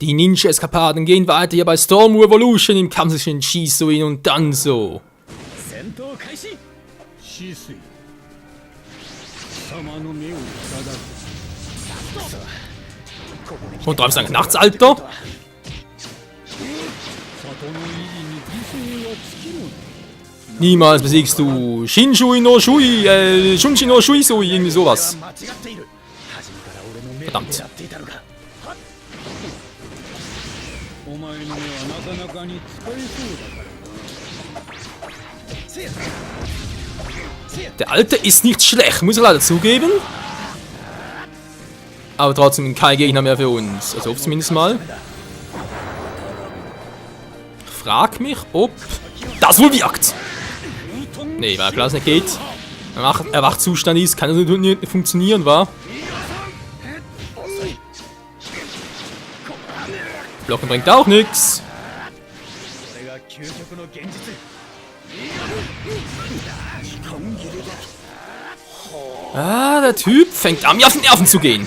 Die Ninja-Eskapaden gehen weiter hier bei Storm Revolution im Kampf zwischen Shisui und Danzo. Und träumst du nachts, Alter? Niemals besiegst du Shinjui no Shui, Shunji no Shuisui, irgendwie sowas. Verdammt. Der Alte ist nicht schlecht, muss ich leider zugeben. Aber trotzdem kein Gegner mehr für uns. Also zumindest mal. Frag mich, ob das wohl wirkt. Nee, weil klar es nicht geht. Erwachzustand ist, kann das nicht funktionieren, wa? Blocken bringt auch nichts. Ah, der Typ fängt an, mir auf den Nerven zu gehen.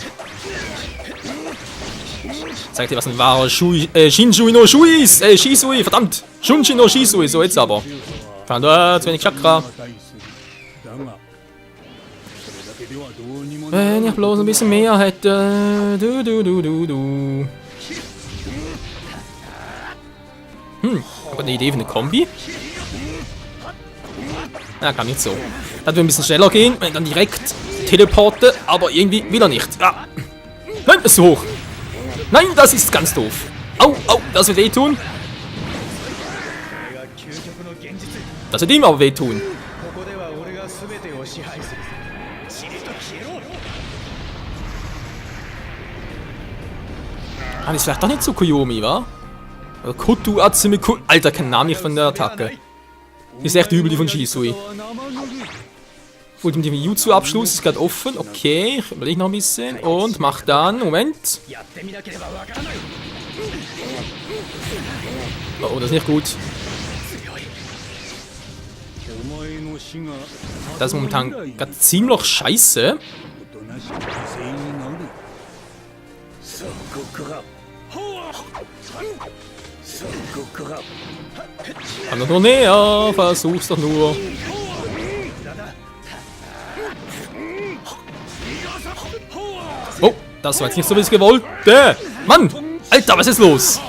Zeig dir, was ein wahrer Shinjui no Shui ist. Shisui, verdammt. Shunji no Shisui, so jetzt aber. Zu wenig Chakra. Wenn ich bloß ein bisschen mehr hätte. Aber eine Idee für eine Kombi? Na, kann nicht so. Das wird ein bisschen schneller gehen, wenn ich dann direkt teleporte, aber irgendwie will er nicht. Ah. Nein, ist zu hoch. Nein, das ist ganz doof. Au, au, das wird wehtun. Das wird ihm aber wehtun. Ah, das ist vielleicht doch nicht so Koyomi, wa? Oder Kotu Atsumi Ku. Alter, kein Name nicht von der Attacke. Ist echt übel, die von Shisui. Ultimativen Jutsu-Abschluss ist gerade offen. Okay, ich überlege noch ein bisschen. Und mach dann. Moment. Oh, das ist nicht gut. Das ist momentan gerade ziemlich scheiße. Komm doch nur näher, versuch's doch nur. Oh, das war jetzt nicht so, wie ich es gewollt. Mann! Alter, was ist los?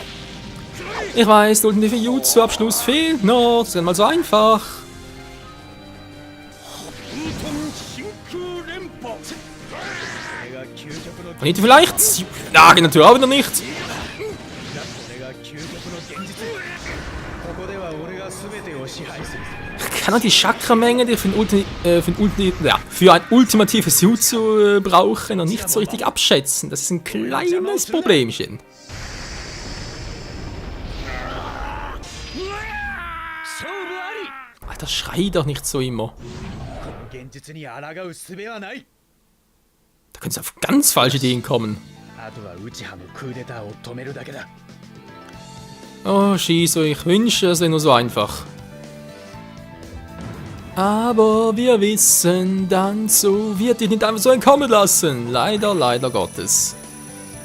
Ich weiß, der ultimative Jutsu-Abschluss fehlt noch. Das ist nicht mal so einfach. Nicht vielleicht? Ja, geht natürlich auch wieder nicht. Kann er die Chakra-Menge, die für ein ultimatives Jutsu brauchen, noch nicht so richtig abschätzen? Das ist ein kleines Problemchen. Alter, schrei doch nicht so immer. Da können sie auf ganz falsche Ideen kommen. Oh, Shisui, ich wünsche, es wäre nur so einfach. Aber wir wissen, Danzo wird dich nicht einfach so entkommen lassen. Leider, leider Gottes.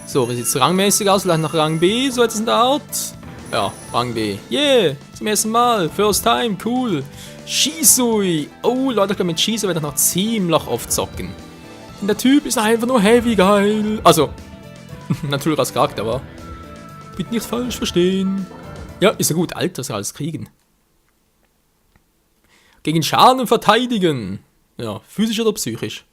So, wie sieht es rangmäßig aus? Vielleicht nach Rang B, so etwas in der Art? Ja, Rang B. Yeah, zum ersten Mal. First time, cool. Shisui. Oh, Leute, ich glaube, mit Shisui werde ich noch ziemlich oft zocken. Und der Typ ist einfach nur heavy geil. Also, natürlich als Charakter, aber bitte nicht falsch verstehen. Ja, ist ja gut, Alter, soll alles kriegen. Gegen Schaden verteidigen. Ja, physisch oder psychisch?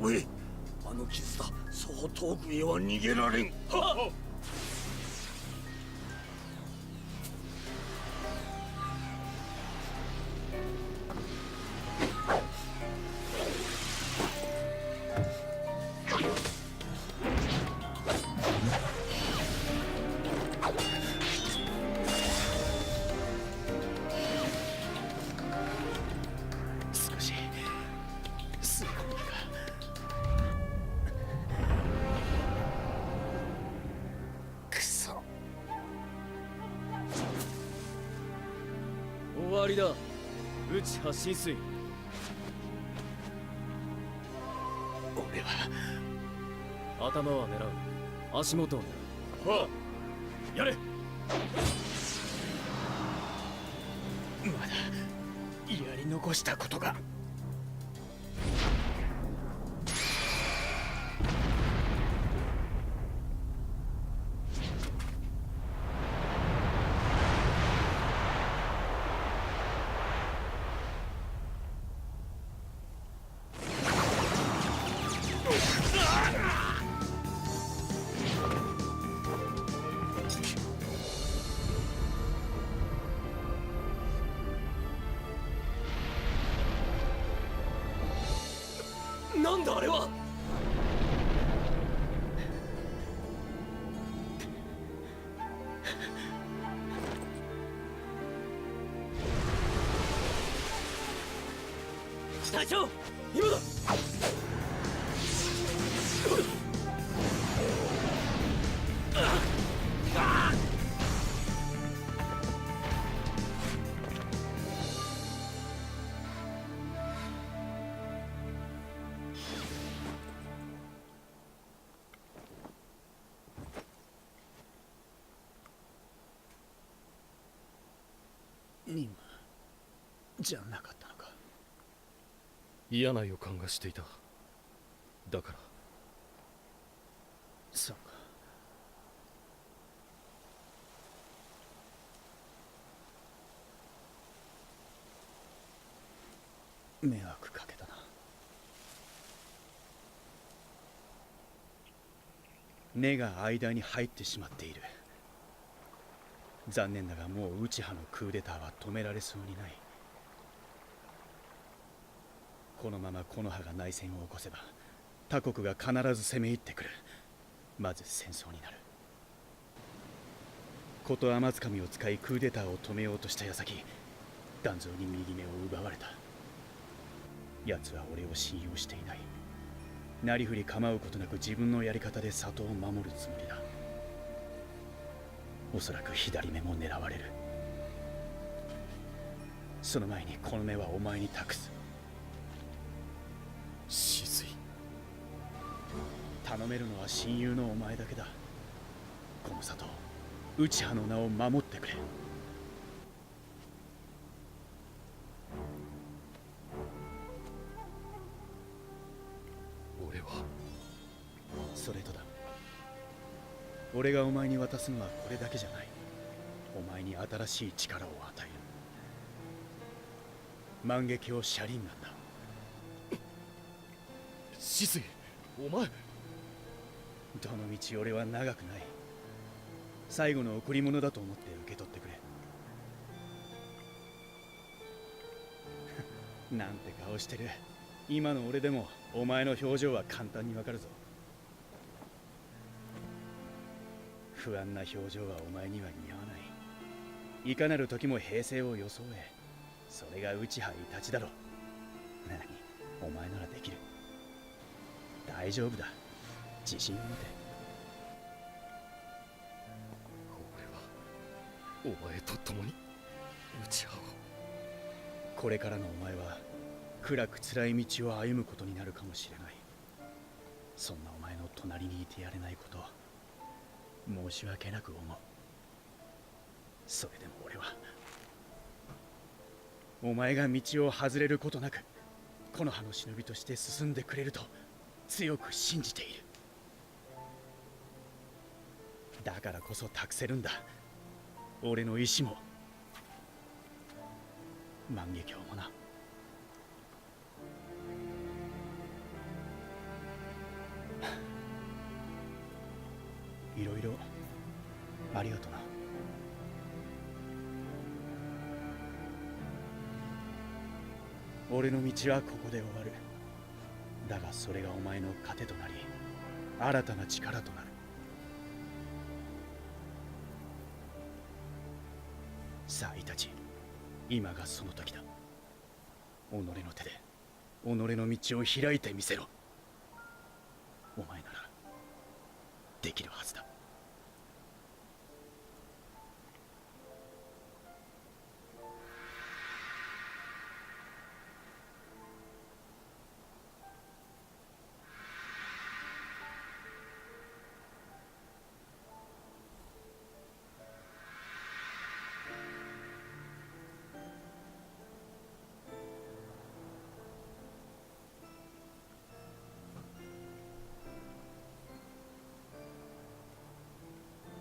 おい、あの傷だ。そう遠くへは逃げられん。はっ。少し吸い込みが。くそ。終わりだ。内葉浸水。俺は頭は狙う。足元を狙う。はやれ。まだやり残したことが。なんだあれは。隊長、今だ。任務じゃなかったのか。嫌な予感がしていた。だからそうか。迷惑かけたな。根が間に入ってしまっている。残念だがもう内派のクーデターは止められそうにない。このまま木の葉が内戦を起こせば他国が必ず攻め入ってくる。まず戦争になる。こと天つかみを使いクーデターを止めようとした矢先、団蔵に右目を奪われた。奴は俺を信用していない。なりふり構うことなく自分のやり方で里を守るつもりだ。おそらく左目も狙われる。その前にこの目はお前に託す。浸水。頼めるのは親友のお前だけだ。この里、内派の名を守ってくれ。俺はそれとだ。俺がお前に渡すのはこれだけじゃない。お前に新しい力を与える。万華鏡車輪なんだ。浸水。お前。どの道俺は長くない。最後の贈り物だと思って受け取ってくれ。なんて顔してる。今の俺でもお前の表情は簡単にわかるぞ。不安な表情はお前には似合わない。いかなる時も平静を装え。それが内派イタチだろ。何、お前ならできる。大丈夫だ。自信を持て。俺はお前と共に内派を。これからのお前は暗く辛い道を歩むことになるかもしれない。そんなお前の隣にいてやれないこと申し訳なく思う。それでも俺はお前が道を外れることなく木の葉の忍びとして進んでくれると強く信じている。だからこそ託せるんだ。俺の意志も万華鏡もな。いろいろありがとな。俺の道はここで終わる。だがそれがお前の糧となり、新たな力となる。さあイタチ、今がその時だ。己の手で己の道を開いてみせろ。お前ならできるはずだ。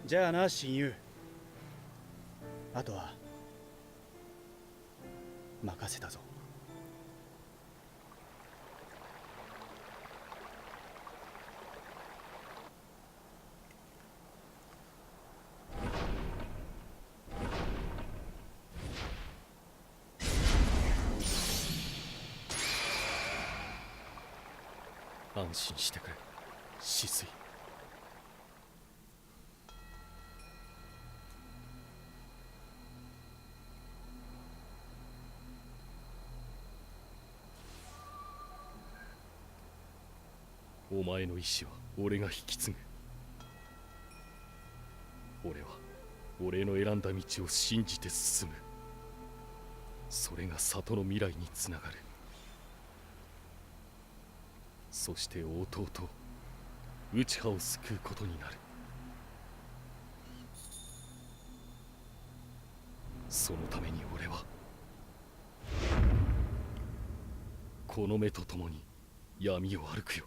じゃあな親友、あとは任せたぞ。安心してくれ止水。お前の意志は俺が引き継ぐ。俺は俺の選んだ道を信じて進む。それが里の未来につながる。そして弟内葉を救うことになる。そのために俺はこの目と共に闇を歩くよ。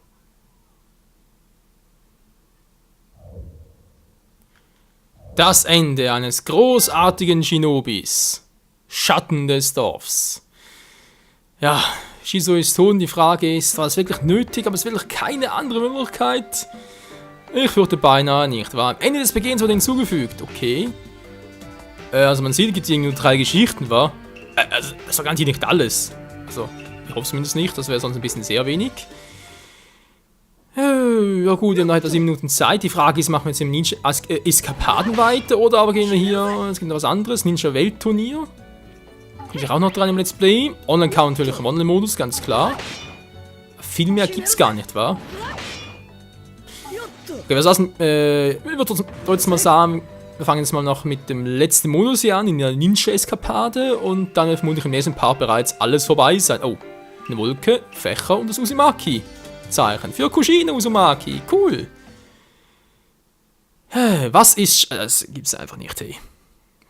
Das Ende eines großartigen Shinobis. Schatten des Dorfs. Ja, Shiso ist tot. Die Frage ist, war es wirklich nötig, aber es ist wirklich keine andere Möglichkeit? Ich fürchte beinahe nicht. War am Ende des Begehens wurde hinzugefügt. Okay. Also man sieht, es gibt irgendwie nur 3 Geschichten, war. Also das war garantiert nicht alles. Also ich hoffe zumindest nicht, das wäre sonst ein bisschen sehr wenig. Ja gut, wir haben noch etwa 7 Minuten Zeit. Die Frage ist, machen wir jetzt im Ninja Eskapaden weiter oder aber gehen wir hier, es gibt noch was anderes, Ninja Weltturnier. Kommt sich auch noch dran im Let's Play. Online kann natürlich im Online-Modus, ganz klar. Viel mehr gibt's gar nicht, wa? Okay, was lassen, ich würde trotzdem mal sagen, wir fangen jetzt mal noch mit dem letzten Modus hier an, in der Ninja-Eskapade. Und dann wird vermutlich im nächsten Part bereits alles vorbei sein. Oh, eine Wolke, Fächer und das Uzumaki-Zeichen. Für Kushina Uzumaki, cool. Was ist... Das gibt's einfach nicht, hey.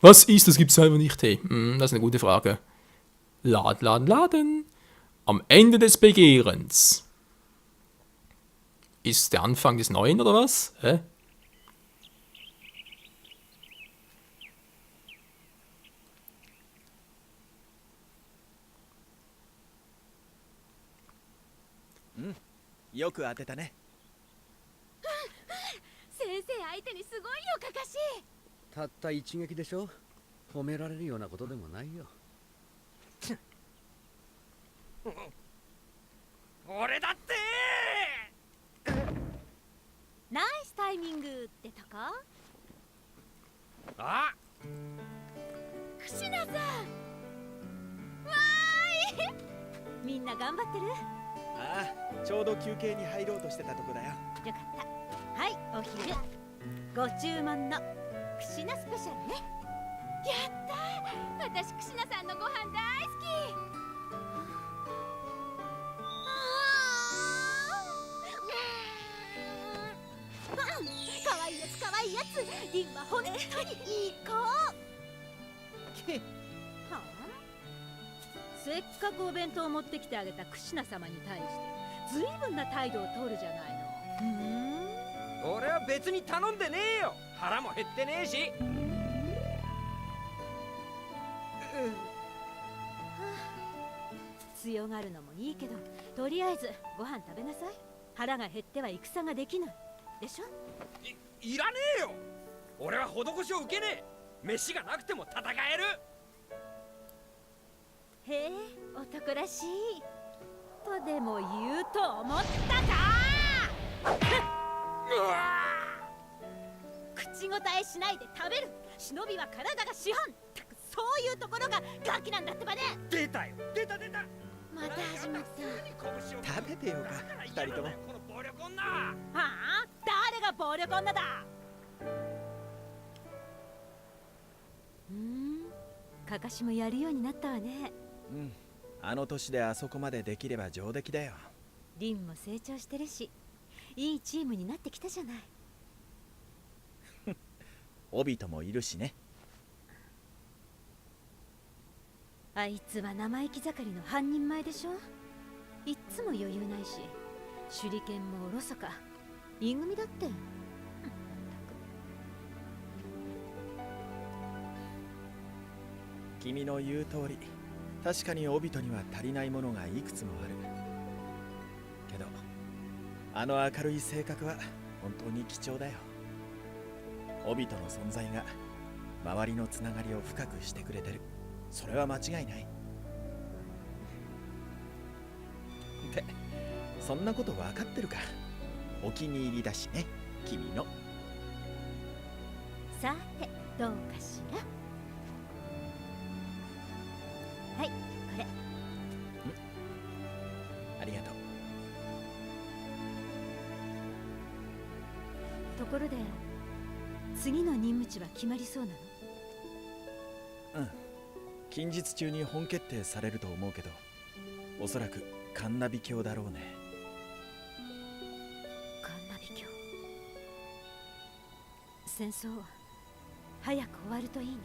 Was ist, das gibt's einfach nicht, hey. Das ist eine gute Frage. Laden, laden, laden. Am Ende des Begehrens. Ist der Anfang des Neuen, oder was? Hä? Hm, よく当てたね。先生相手にすごいよカカシ。たった一撃でしょ。褒められるようなことでもないよ。俺だって。ナイスタイミングってとこ。あ、クシナさん。わーい。みんな頑張ってる？ああ、ちょうど休憩に入ろうとしてたとこだよ。よかった。はい、お昼。ご注文のクシナスペシャルね。やったー。私クシナさんのご飯大好き。かわいいやつかわいいやつ。リンは本当にいい子。はあ、せっかくお弁当を持ってきてあげたクシナ様に対して随分な態度を取るじゃないの。俺は別に頼んでねえよ。腹も減ってねえし。強がるのもいいけど、とりあえずご飯食べなさい。腹が減っては戦ができないでしょ。いらねえよ。俺は施しを受けねえ。飯がなくても戦える。へえ、男らしいとでも言うと思ったか。口答えしないで食べる。忍びは体が資本。そういうところがガキなんだってばね。出たよ、出た。また始まった。食べてよか、二人とも。この暴力女。はあ、誰が暴力女だ。かかしもやるようになったわね。うん、あの年であそこまでできれば上出来だよ。リンも成長してるし、いいチームになってきたじゃない。オビトもいるしね。あいつは生意気盛りの半人前でしょ。いっつも余裕ないし、手裏剣もおろそか。イン組だって。君の言う通り、確かにオビトには足りないものがいくつもあるけど、あの明るい性格は本当に貴重だよ。オビトの存在が周りのつながりを深くしてくれてる。それは間違いない。ってそんなこと分かってるか。お気に入りだしね、君の。さてどうかしら。はい、これ。ありがとう。ところで次の任務地は決まりそうなの？うん、近日中に本決定されると思うけど、おそらくカンナビ卿だろうね。カンナビ卿。戦争早く終わるといいね。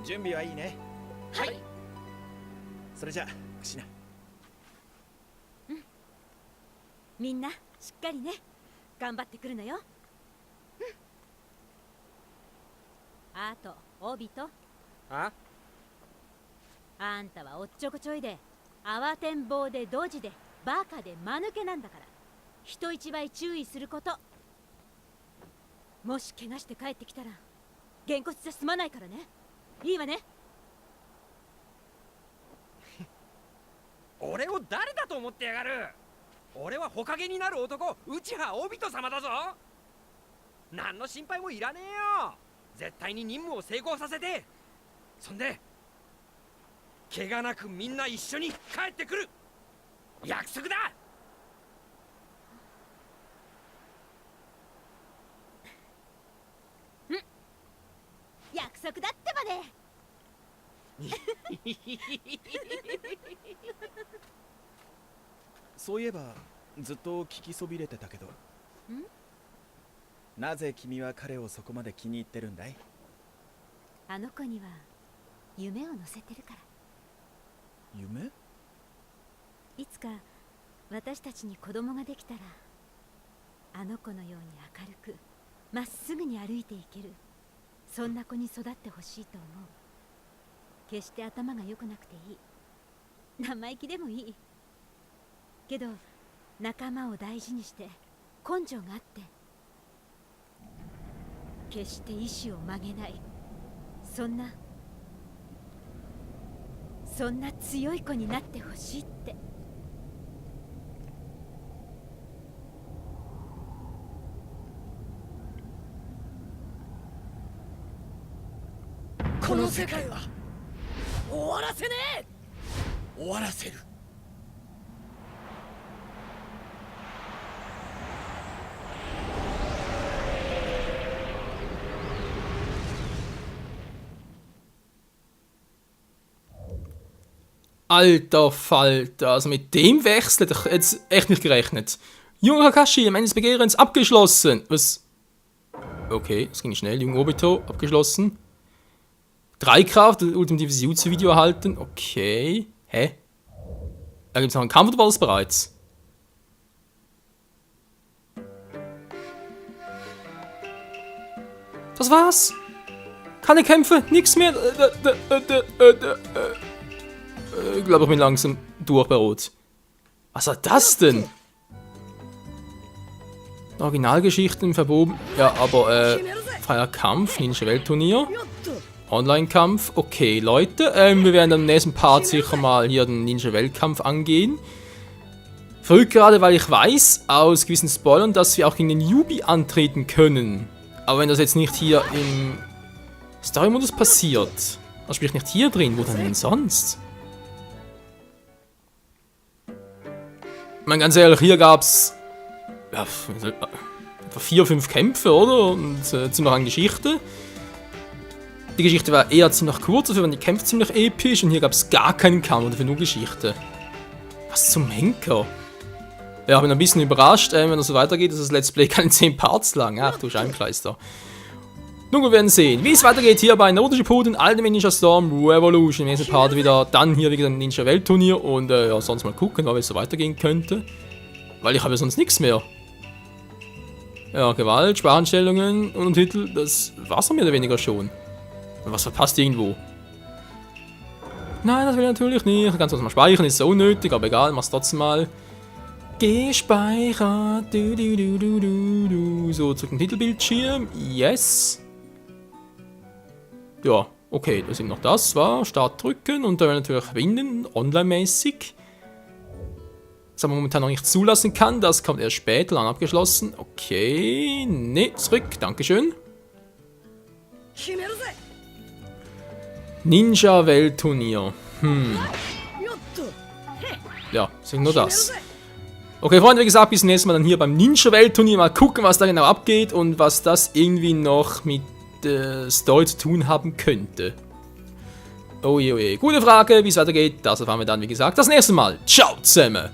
準備はいいね。はい。それじゃあクシナ。みんなしっかりね。頑張ってくるのよ。あとオビト。あんたはおっちょこちょいで慌てんぼうでドジでバカで間抜けなんだから、人一倍注意すること。もし怪我して帰ってきたらげんこつじゃ済まないからね。いいわね。俺を誰だと思ってやがる。俺はほかげになる男、内葉オビト様だぞ。何の心配もいらねえよ。絶対に任務を成功させて、そんで怪我なくみんな一緒に帰ってくる約束だ。約束だってばね。そういえばずっと聞きそびれてたけど、なぜ君は彼をそこまで気に入ってるんだい？あの子には夢を乗せてるから。夢？いつか私たちに子供ができたら、あの子のように明るくまっすぐに歩いていける、そんな子に育ってほしいと思う。決して頭が良くなくていい、生意気でもいいけど、仲間を大事にして根性があって、決して意志を曲げない、そんな強い子になってほしいって。この世界は終わらせねえ。終わらせる。Alter Falter, also mit dem Wechsel hätte ich jetzt echt nicht gerechnet. Junger Kakashi, am Ende des Begehrens abgeschlossen. Was? Okay, das ging schnell. Junger Obito, abgeschlossen. 3 Kraft, ultimatives Jutsu-Video erhalten. Okay. Hä? Da gibt es noch einen Kampf oder war das bereits? Das war's? Keine Kämpfe? Nix mehr? Ich glaube, ich bin langsam durch bei Rot. Was war das denn? Originalgeschichten verboten. Ja, aber freier Kampf, Ninja-Weltturnier. Online-Kampf. Okay, Leute. Wir werden im nächsten Part sicher mal hier den Ninja-Weltkampf angehen. Verrückt gerade, weil ich weiß, aus gewissen Spoilern, dass wir auch gegen den Yubi antreten können. Aber wenn das jetzt nicht hier im Story-Modus passiert, also sprich nicht hier drin, wo dann denn sonst? Ich meine, ganz ehrlich, hier gab's ja, etwa 4, 5 Kämpfe, oder? Und ziemlich lange Geschichte. Die Geschichte war eher ziemlich kurz, dafür waren die Kämpfe ziemlich episch und hier gab es gar keinen Kampf, dafür nur Geschichte. Was zum Henker? Ja, ich bin ein bisschen überrascht, wenn das so weitergeht, ist das Let's Play keine 10 Parts lang. Ach du Scheibenkleister. Nun, wir werden sehen, wie es weitergeht hier bei Naruto Shippuden Ultimate Ninja Storm Revolution. Im nächsten Part wieder, dann hier wieder ein Ninja-Weltturnier und ja, sonst mal gucken, wie es so weitergehen könnte. Weil ich habe ja sonst nichts mehr. Ja, Gewalt, Sprachenstellungen und Titel, das war's mehr oder weniger schon. Was verpasst irgendwo? Nein, das will ich natürlich nicht. Ich kann es mal speichern, ist so unnötig, aber egal, mach's trotzdem mal. Gespeichert. So, zurück zum Titelbildschirm. Yes. Ja, okay, das ist noch das. War Start drücken und dann natürlich gewinnen, online-mäßig. Das aber momentan noch nicht zulassen kann, das kommt erst später, dann abgeschlossen. Okay, ne, zurück, dankeschön. Ninja-Weltturnier. Ja, sind nur das. Okay, Freunde, wie gesagt, bis zum nächsten Mal dann hier beim Ninja-Weltturnier. Mal gucken, was da genau abgeht und was das irgendwie noch mit Story zu tun haben könnte. Oh je, oh je. Gute Frage, wie es weitergeht, das erfahren wir dann, wie gesagt, das nächste Mal. Ciao zusammen!